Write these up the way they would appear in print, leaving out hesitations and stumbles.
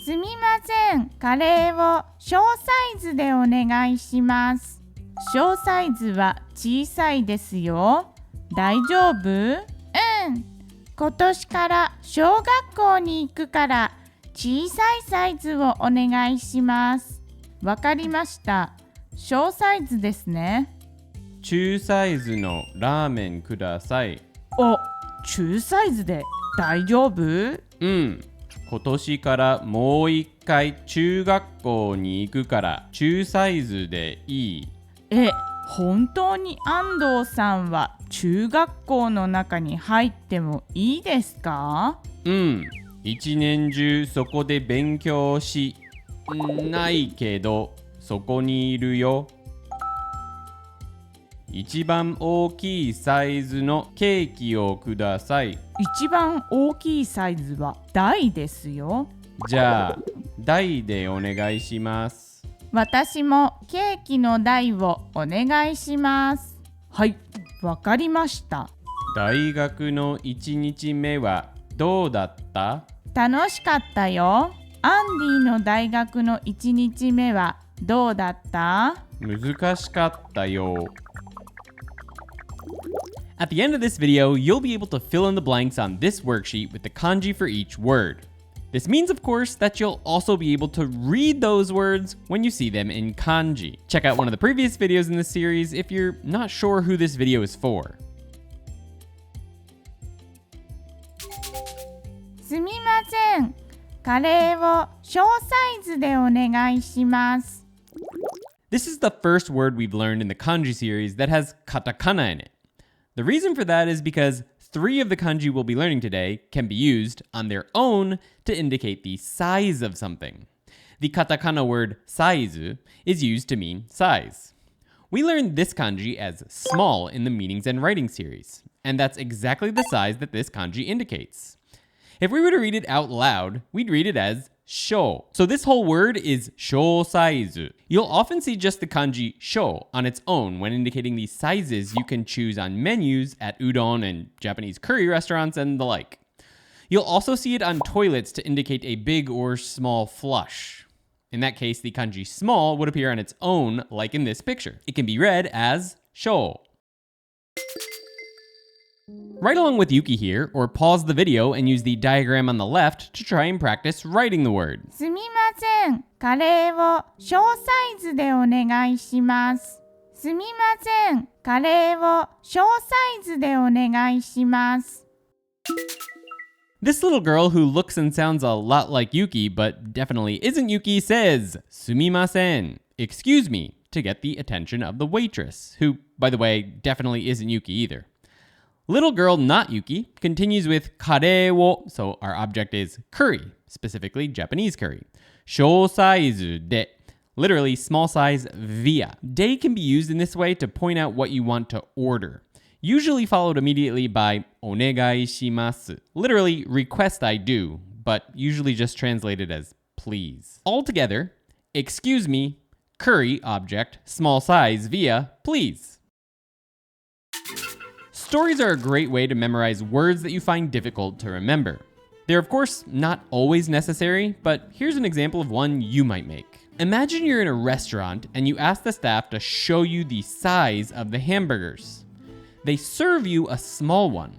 すみません、カレーを小サイズでお願いします。小サイズは小さいですよ。大丈夫？今年から小学校に行くから小さいサイズをお願いします。わかりました。小サイズですね。中サイズのラーメンください。中サイズで大丈夫？今年からもう一回中学校に行くから中サイズでいい。本当に安藤さんは中学校の中に入ってもいいですか？一年中そこで勉強しないけどそこにいるよ。一番大きいサイズのケーキをください。一番大きいサイズは大ですよ。じゃあ大でお願いします。私もケーキの大をお願いします。はい、わかりました。大学の1日目はどうだった？楽しかったよ。アンディの大学の1日目はどうだった？難しかったよ。At the end of this video, you'll be able to fill in the blanks on this worksheet with the kanji for each word. This means, of course, that you'll also be able to read those words when you see them in kanji. Check out one of the previous videos in this series if you're not sure who this video is for. すみません。カレーを小サイズでお願いします。This is the first word we've learned in the kanji series that has katakana in it. The reason for that is because 3 of the kanji we'll be learning today can be used on their own to indicate the size of something. The katakana word saizu is used to mean size. We learned this kanji as small in the meanings and writing series, and that's exactly the size that this kanji indicates. If we were to read it out loud, we'd read it as shou. So this whole word is shou saizu. You'll often see just the kanji shou on its own when indicating the sizes you can choose on menus at udon and Japanese curry restaurants and the like. You'll also see it on toilets to indicate a big or small flush. In that case, the kanji small would appear on its own, like in this picture. It can be read as shou. Write along with Yuki here, or pause the video and use the diagram on the left to try and practice writing the word. すみません。カレーを小サイズでお願いします。すみません。カレーを小サイズでお願いします。This little girl who looks and sounds a lot like Yuki, but definitely isn't Yuki, says, sumimasen, excuse me, to get the attention of the waitress, who, by the way, definitely isn't Yuki either. Little girl not Yuki continues with kare wo, so our object is curry, specifically Japanese curry. Shou saizu de, literally small size via. De can be used in this way to point out what you want to order, usually followed immediately by onegai shimasu, literally request I do, but usually just translated as please. Altogether, excuse me, curry object, small size via, please. Stories are a great way to memorize words that you find difficult to remember. They're of course not always necessary, but here's an example of one you might make. Imagine you're in a restaurant and you ask the staff to show you the size of the hamburgers. They serve you a small one.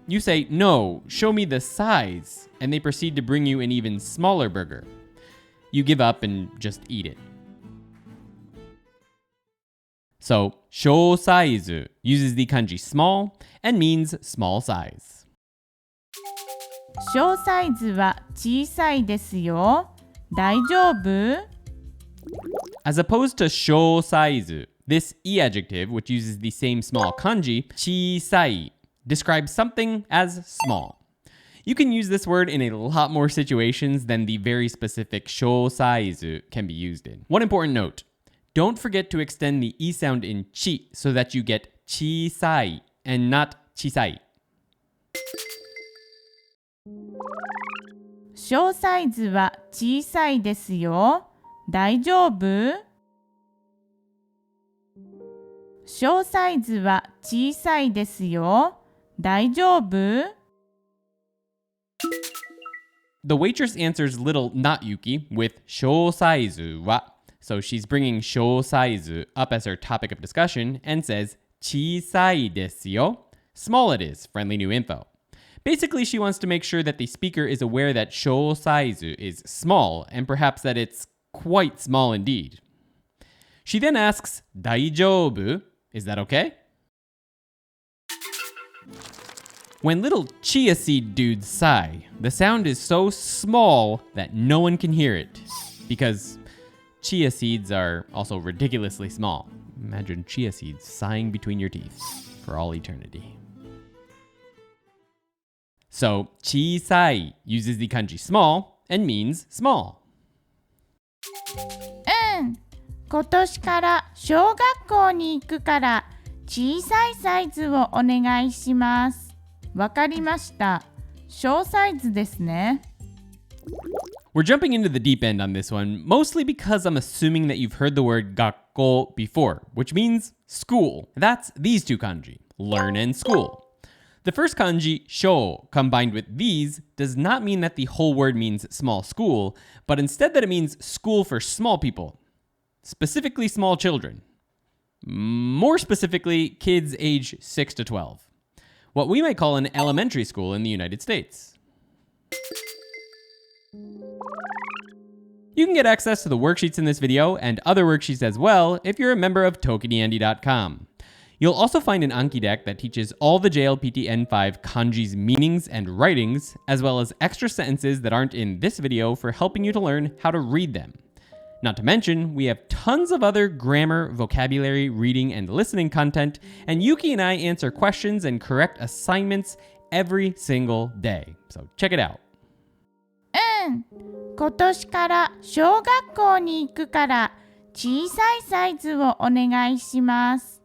You say, "No, show me the size," and they proceed to bring you an even smaller burger. You give up and just eat it. So, shou saizu uses the kanji small and means small size. 小サイズは小さいですよ。大丈夫？ As opposed to shou saizu, this e adjective, which uses the same small kanji, chisai, describes something as small. You can use this word in a lot more situations than the very specific shou saizu can be used in. One important note. Don't forget to extend the E sound in chi so that you get chisai and not chisai. 小サイズは小さいですよ。大丈夫？小サイズは小さいですよ。大丈夫？ The waitress answers little not Yuki with しょうサイズは. So she's bringing しょうサイズ up as her topic of discussion and says ちいさいですよ. Small it is, friendly new info. Basically, she wants to make sure that the speaker is aware that しょうサイズ is small and perhaps that it's quite small indeed. She then asks 大丈夫? Is that okay? When little chia seed dudes sigh, the sound is so small that no one can hear it. Because chia seeds are also ridiculously small. Imagine chia seeds sighing between your teeth for all eternity. So, 小さい uses the kanji small and means small. 今年から小学校に行くから小さいサイズをお願いします。わかりました。小サイズですね。We're jumping into the deep end on this one, mostly because I'm assuming that you've heard the word 学校 before, which means school. That's these two kanji, learn and school. The first kanji, shou, combined with these, does not mean that the whole word means small school, but instead that it means school for small people, specifically small children. More specifically, kids age 6 to 12. What we might call an elementary school in the United States. You can get access to the worksheets in this video and other worksheets as well if you're a member of ToKini.com. You'll also find an Anki deck that teaches all the JLPT N5 kanji's meanings and writings, as well as extra sentences that aren't in this video for helping you to learn how to read them. Not to mention, we have tons of other grammar, vocabulary, reading, and listening content, and Yuki and I answer questions and correct assignments every single day. So check it out. 今年から小学校に行くから小さいサイズをお願いします。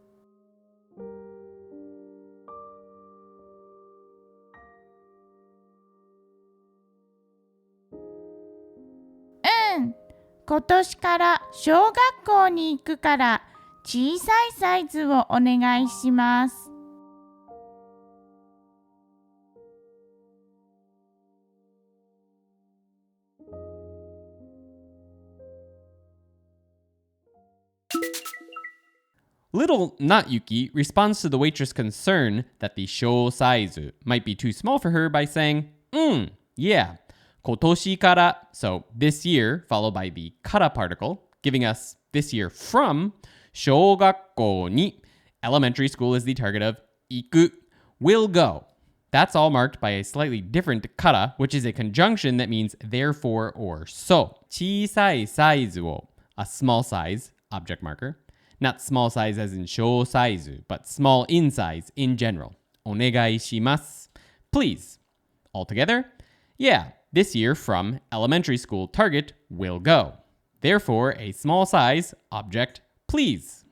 今年から小学校に行くから小さいサイズをお願いします。Little not Yuki responds to the waitress' concern that the shou size might be too small for her by saying, yeah, 今年から, so this year, followed by the kara particle, giving us this year from, 小学校に, elementary school is the target of 行く, will go. That's all marked by a slightly different kara, which is a conjunction that means therefore or so. 小さいサイズを, a small size, object marker. Not small size as in 小サイズ, but small in size in general. お願いします. Please. Altogether, yeah, this year from elementary school target will go. Therefore, a small size, object, please.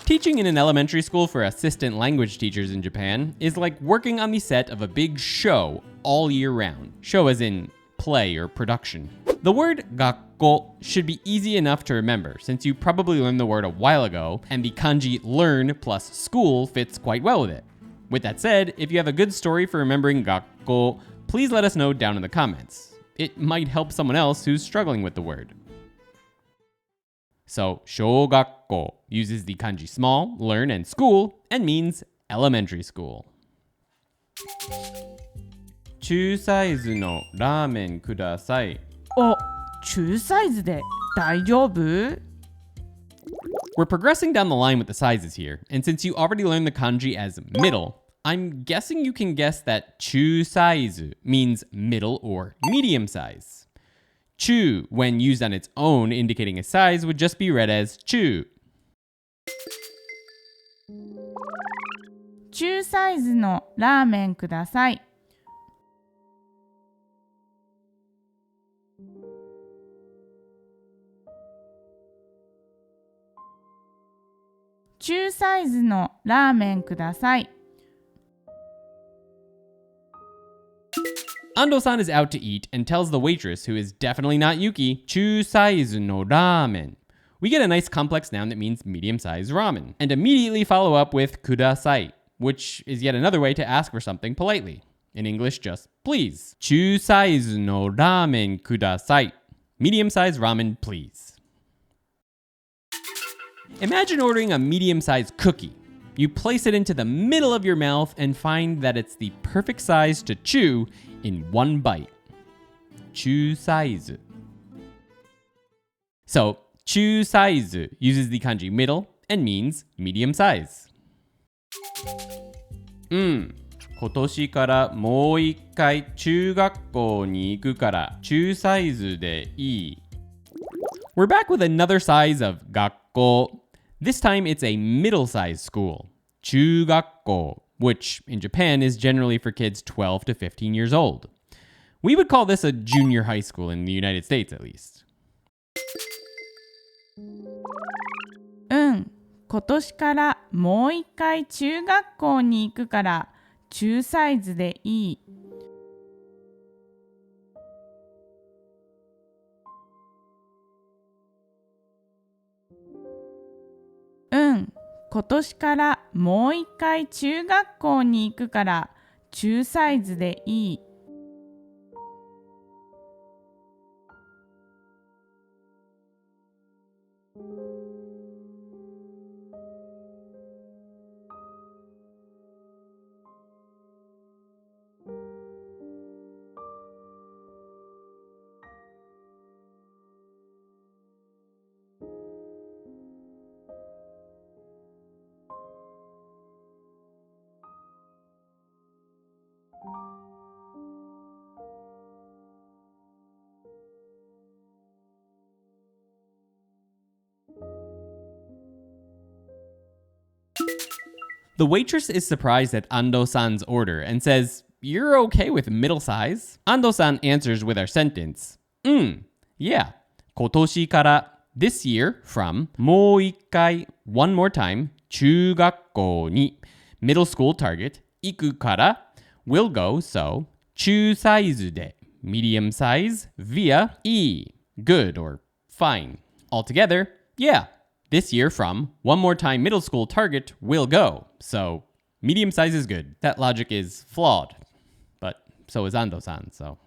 Teaching in an elementary school for assistant language teachers in Japan is like working on the set of a big show all year round. Show as in play or production. The word 学校 should be easy enough to remember since you probably learned the word a while ago and the kanji learn plus school fits quite well with it. With that said, if you have a good story for remembering 学校, please let us know down in the comments. It might help someone else who's struggling with the word. So, 小学校 uses the kanji small, learn, and school, and means elementary school. 中サイズのラーメンください。中サイズで大丈夫? We're progressing down the line with the sizes here, and since you already learned the kanji as middle, I'm guessing you can guess that 中サイズ means middle or medium size. 中, when used on its own indicating a size, would just be read as 中. 中サイズのラーメンください。中サイズのラーメンください。Ando-san is out to eat and tells the waitress, who is definitely not Yuki, 中サイズのラーメン. We get a nice complex noun that means medium-sized ramen, and immediately follow up with ください, which is yet another way to ask for something politely. In English, just please. 中サイズのラーメンください. Medium size ramen, please. Imagine ordering a medium-sized cookie. You place it into the middle of your mouth and find that it's the perfect size to chew in one bite. 中サイズ. So, 中サイズ uses the kanji middle and means medium size. 今年からもう一回中学校に行くから中サイズでいい。We're back with another size of 学校. This time it's a middle-sized school. 中学校, which in Japan is generally for kids 12 to 15 years old. We would call this a junior high school in the United States at least. 今年からもう一回中学校に行くから中サイズでいい。今年からもう一回中学校に行くから中サイズでいい。The waitress is surprised at Ando-san's order and says, "You're okay with middle size?" Ando-san answers with our sentence, yeah. 今年から this year from もう一回 one more time 中学校に middle school target 行くから will go so 中サイズで medium size via E good or fine. Altogether, yeah. This year from one more time middle school target will go. So medium size is good. That logic is flawed. But so is Ando-san, so.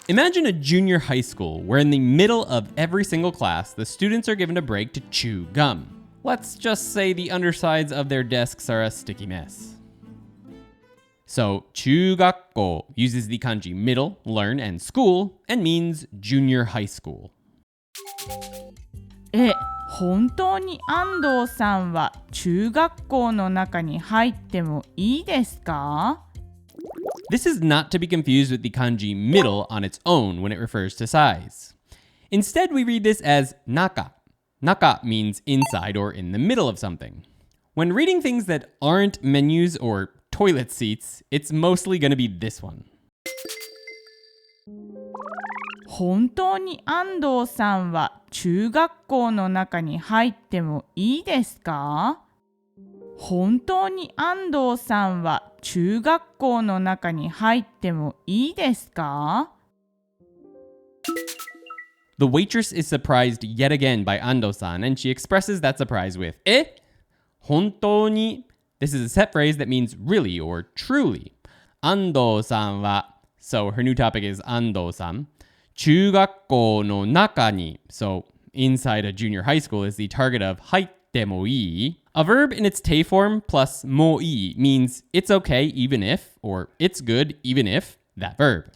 Imagine a junior high school where in the middle of every single class, the students are given a break to chew gum. Let's just say the undersides of their desks are a sticky mess. So, 中学校 uses the kanji middle, learn, and school, and means junior high school. 本当に安藤さんは中学校の中に入ってもいいですか? This is not to be confused with the kanji middle on its own when it refers to size. Instead, we read this as naka. Naka means inside or in the middle of something. When reading things that aren't menus or toilet seats, it's mostly going to be this one. 本当に安藤さんは中学校の中に入ってもいいですか? 本当に安藤さんは中学校の中に入ってもいいですか? The waitress is surprised yet again by Ando-san, and she expresses that surprise with 本当に? This is a set phrase that means really or truly. Ando-san wa, so her new topic is Ando-san. 中学校の中に, so inside a junior high school is the target of 入ってもいい. A verb in its te form plus もいい means it's okay even if, or it's good even if, that verb.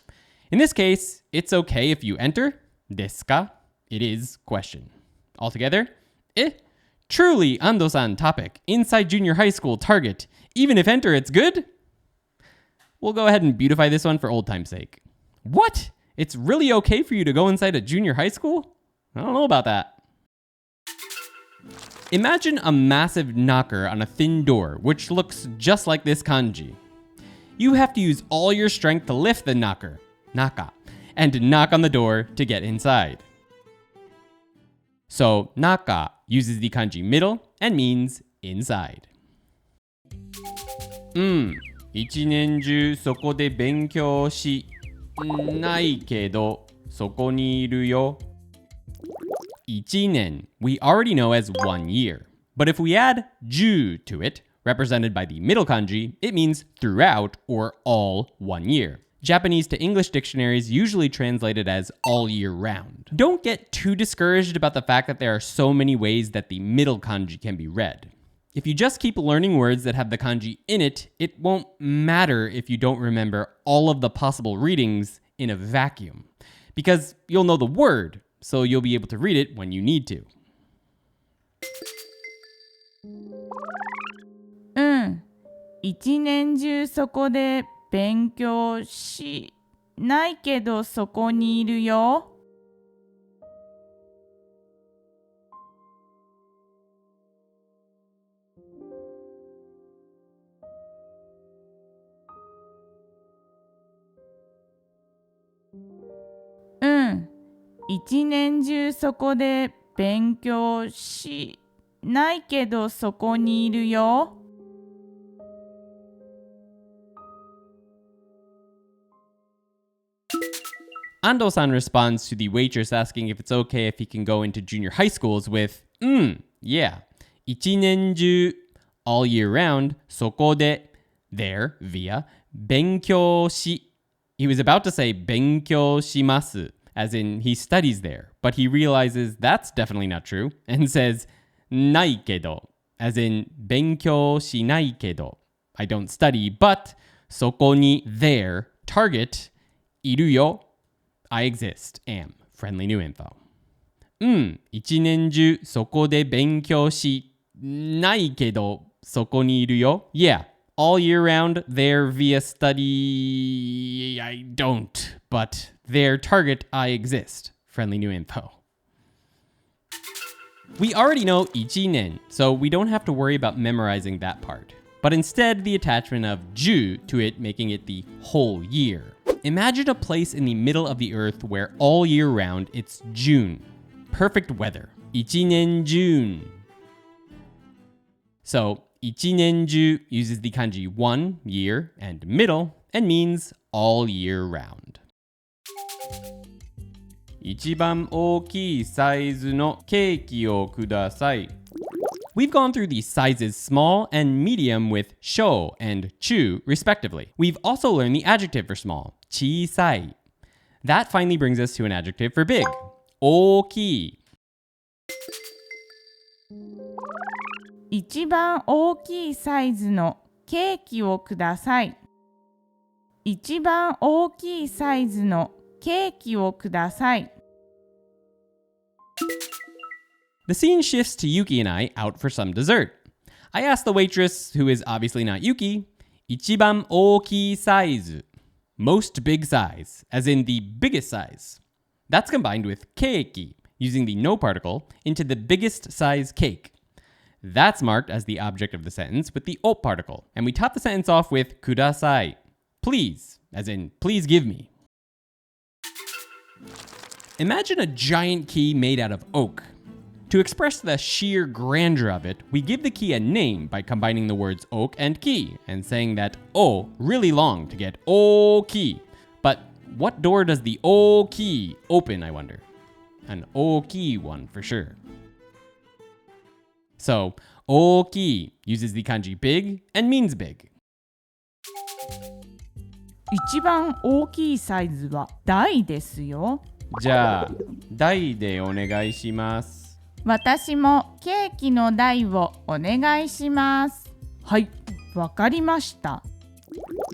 In this case, it's okay if you enter, ですか? It is question. Altogether, truly Ando-san topic, inside junior high school target, even if enter it's good? We'll go ahead and beautify this one for old time's sake. What? It's really okay for you to go inside a junior high school? I don't know about that. Imagine a massive knocker on a thin door, which looks just like this kanji. You have to use all your strength to lift the knocker, naka, and to knock on the door to get inside. So, naka uses the kanji middle and means inside. 一年中そこで勉強しないけどそこにいるよ。一年 we already know as 1 year. But if we add ju to it, Represented by the middle kanji, it means throughout or all 1 year. Japanese to English dictionaries usually translate it as all year round. Don't get too discouraged about the fact that there are so many ways that the middle kanji can be read. If you just keep learning words that have the kanji in it, it won't matter if you don't remember all of the possible readings in a vacuum. Because you'll know the word, so you'll be able to read it when you need to. 一年中そこで勉強しないけどそこにいるよ。一年中そこで勉強しないけどそこにいるよ。Ando-san responds to the waitress asking if it's okay if he can go into junior high schools with, yeah, 一年中, all year round, そこで, there, via, 勉強し. He was about to say 勉強します, as in he studies there, but he realizes that's definitely not true and says ないけど, as in 勉強しないけど. I don't study, but そこに, there, target, いるよ. I exist, am, friendly new info. 一年中そこで勉強しないけどそこにいるよ. Yeah, all year round, there via study, I don't, but there target, I exist, friendly new info. We already know 一年, so we don't have to worry about memorizing that part, but instead the attachment of 10 to it, making it the whole year. Imagine a place in the middle of the earth where all year round it's June. Perfect weather. 一年中. So, 一年中 uses the kanji 1, year, and middle, and means all year round. 一番大きいサイズのケーキをください。 We've gone through the sizes small and medium with shou and chu, respectively. We've also learned the adjective for small, ちいさい. That finally brings us to an adjective for big, 大きい. 一番大きいサイズのケーキをください。一番大きいサイズのケーキをください。The scene shifts to Yuki and I out for some dessert. I ask the waitress, who is obviously not Yuki, 一番大きいサイズ, most big size, as in the biggest size. That's combined with keiki, using the no particle, into the biggest size cake. That's marked as the object of the sentence with the o particle, and we top the sentence off with kudasai, please, as in please give me. Imagine a giant key made out of oak. To express the sheer grandeur of it, we give the key a name by combining the words oak and key and saying that o really long to get oki. But what door does the oki open, I wonder? An oki one for sure. So, oki uses the kanji big and means big. 一番大きいサイズは大ですよ。じゃあ、大でお願いします。私もケーキの台をお願いします。はい、わかりました。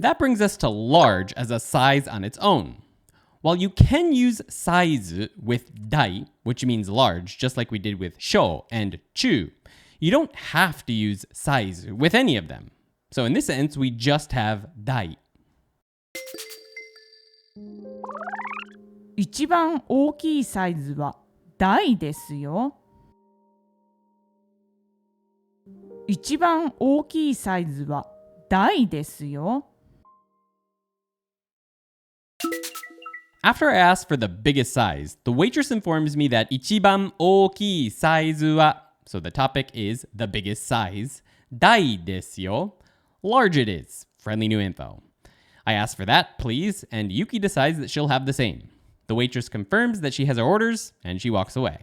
That brings us to large as a size on its own. While you can use size with dai, which means large, just like we did with shou and chu, you don't have to use size with any of them. So in this sentence, we just have dai. 一番大きいサイズは大ですよ。一番大きいサイズは大ですよ。After I ask for the biggest size, the waitress informs me that 一番大きいサイズは, so the topic is the biggest size, 大ですよ, large it is, friendly new info. I ask for that, please, and Yuki decides that she'll have the same. The waitress confirms that she has her orders, and she walks away.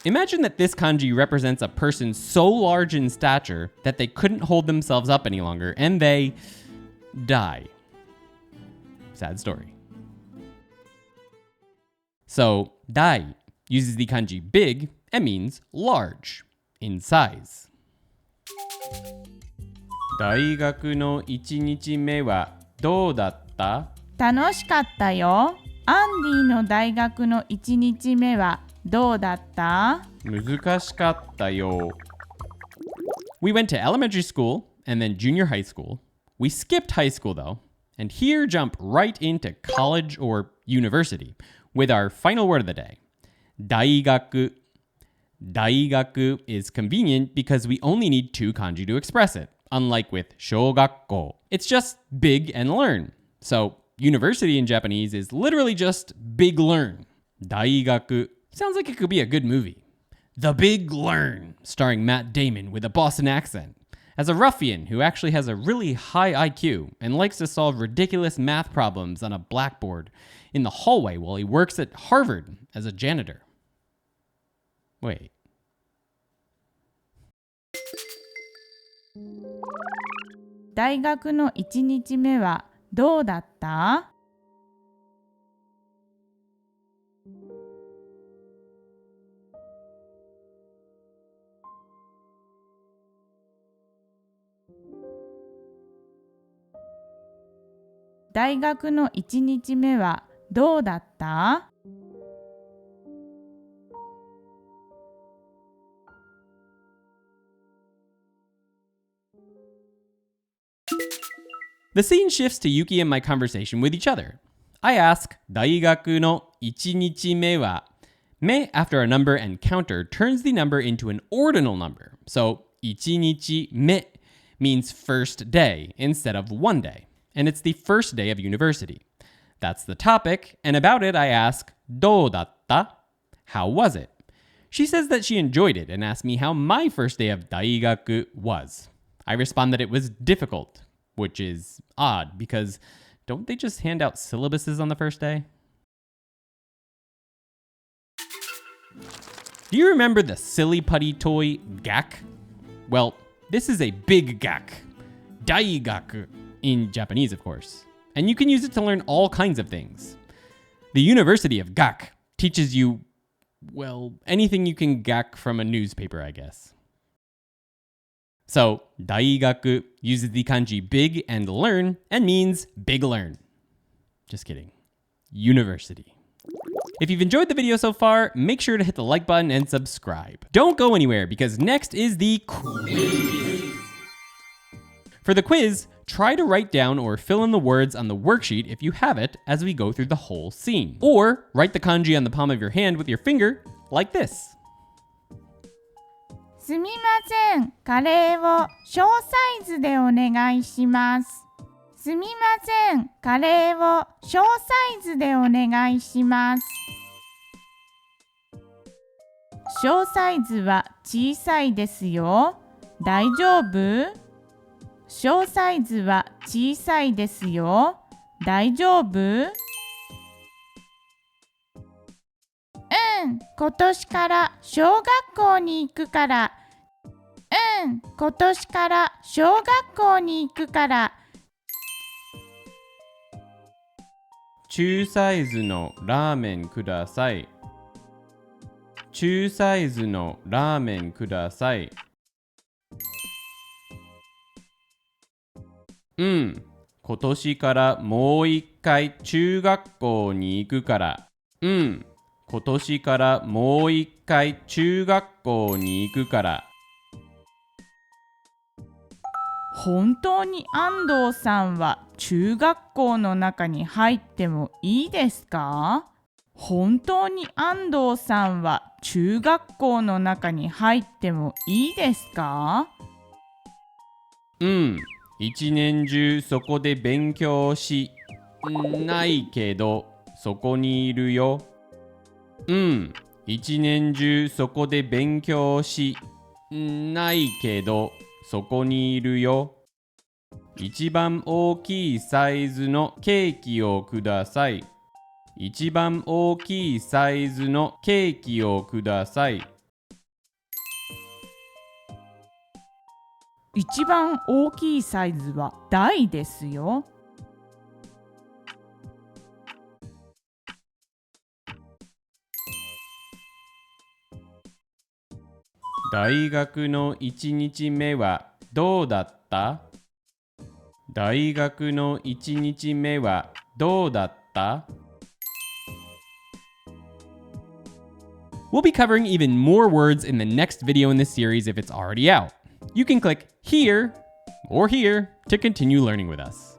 Imagine that this kanji represents a person so large in stature that they couldn't hold themselves up any longer and they die. Sad story. So, dai uses the kanji big and means large in size. 大学の1日目はどうだった？楽しかったよ。アンディの大学の1日目はどうだった？難しかったよ。We went to elementary school and then junior high school. We skipped high school though, and here jump right into college or university with our final word of the day. 大学. 大学 is convenient because we only need two kanji to express it, unlike with 小学校. It's just big and learn. So university in Japanese is literally just big learn. 大学 sounds like it could be a good movie. The Big Learn, starring Matt Damon with a Boston accent, as a ruffian who actually has a really high IQ and likes to solve ridiculous math problems on a blackboard in the hallway while he works at Harvard as a janitor. Wait. 大学の1日目はどうだった？大学の1日目はどうだった？ The scene shifts to Yuki and my conversation with each other. I ask, 大学の1日目は? Me after a number and counter turns the number into an ordinal number. So, 1日目 means first day instead of one day. And it's the first day of university. That's the topic, and about it I ask, どうだった? How was it? She says that she enjoyed it and asked me how my first day of 大学 was. I respond that it was difficult, which is odd because don't they just hand out syllabuses on the first day? Do you remember the silly putty toy gak? Well, this is a big gak. 大学 in Japanese, of course. And you can use it to learn all kinds of things. The University of Gak teaches you, well, anything you can gak from a newspaper, I guess. So, 大学 uses the kanji big and learn and means big learn. Just kidding. University. If you've enjoyed the video so far, make sure to hit the like button and subscribe. Don't go anywhere because next is the quiz. For the quiz, try to write down or fill in the words on the worksheet if you have it as we go through the whole scene. Or write the kanji on the palm of your hand with your finger, like this. すみません、カレーを小サイズでお願いします。すみません、カレーを小サイズでお願いします。小サイズは小さいですよ。大丈夫？小サイズは小さいですよ。大丈夫？今年から小学校に行くから。今年から小学校に行くから。中サイズのラーメンください。中サイズのラーメンください。今年からもう一回中学校に行くから。今年からもう一回中学校に行くから。本当に安藤さんは中学校の中に入ってもいいですか？本当に安藤さんは中学校の中に入ってもいいですか？一年中そこで勉強しないけどそこにいるよ。一年中そこで勉強しないけどそこにいるよ。一番大きいサイズのケーキをください。一番大きいサイズのケーキをください。一番大きいサイズは大ですよ。大学の1日目はどうだった？大学の1日目はどうだった？ We'll be covering even more words in the next video in this series if it's already out. You can click here or here to continue learning with us.